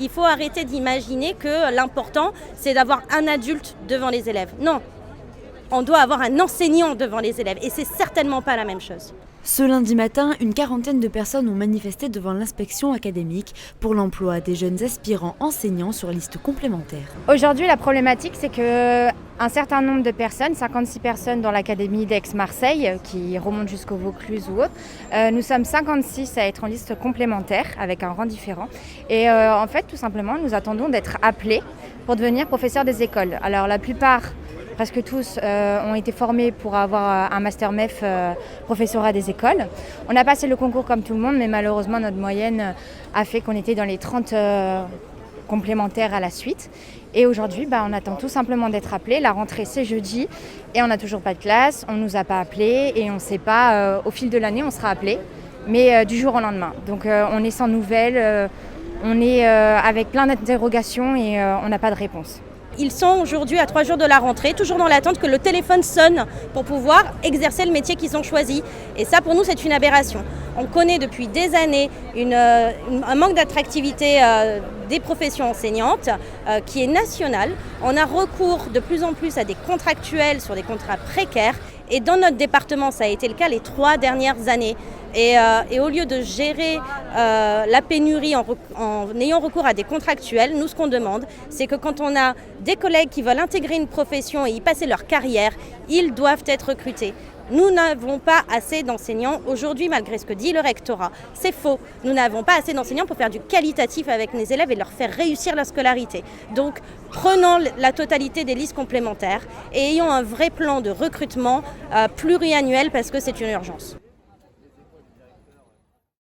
Il faut arrêter d'imaginer que l'important, c'est d'avoir un adulte devant les élèves. Non, on doit avoir un enseignant devant les élèves et c'est certainement pas la même chose. Ce lundi matin, une quarantaine de personnes ont manifesté devant l'inspection académique pour l'emploi des jeunes aspirants enseignants sur liste complémentaire. Aujourd'hui, la problématique, c'est qu'un certain nombre de personnes, 56 personnes dans l'académie d'Aix-Marseille, qui remonte jusqu'au Vaucluse ou autre, nous sommes 56 à être en liste complémentaire avec un rang différent. Et en fait, tout simplement, nous attendons d'être appelés pour devenir professeurs des écoles. Alors la plupart, presque tous, ont été formés pour avoir un master MEF professorat des écoles. On a passé le concours comme tout le monde, mais malheureusement notre moyenne a fait qu'on était dans les 30 complémentaires à la suite. Et aujourd'hui, on attend tout simplement d'être appelés. La rentrée, c'est jeudi et on n'a toujours pas de classe, on ne nous a pas appelés et on ne sait pas, au fil de l'année, on sera appelés, mais du jour au lendemain. Donc on est sans nouvelles, on est avec plein d'interrogations et on n'a pas de réponse. Ils sont aujourd'hui à 3 jours de la rentrée, toujours dans l'attente que le téléphone sonne pour pouvoir exercer le métier qu'ils ont choisi. Et ça, pour nous, c'est une aberration. On connaît depuis des années un manque d'attractivité des professions enseignantes qui est national. On a recours de plus en plus à des contractuels sur des contrats précaires. Et dans notre département, ça a été le cas les 3 dernières années. Et au lieu de gérer la pénurie en ayant recours à des contractuels, nous, ce qu'on demande, c'est que quand on a des collègues qui veulent intégrer une profession et y passer leur carrière, ils doivent être recrutés. Nous n'avons pas assez d'enseignants aujourd'hui, malgré ce que dit le rectorat. C'est faux. Nous n'avons pas assez d'enseignants pour faire du qualitatif avec les élèves et leur faire réussir leur scolarité. Donc, prenons la totalité des listes complémentaires et ayons un vrai plan de recrutement pluriannuel parce que c'est une urgence.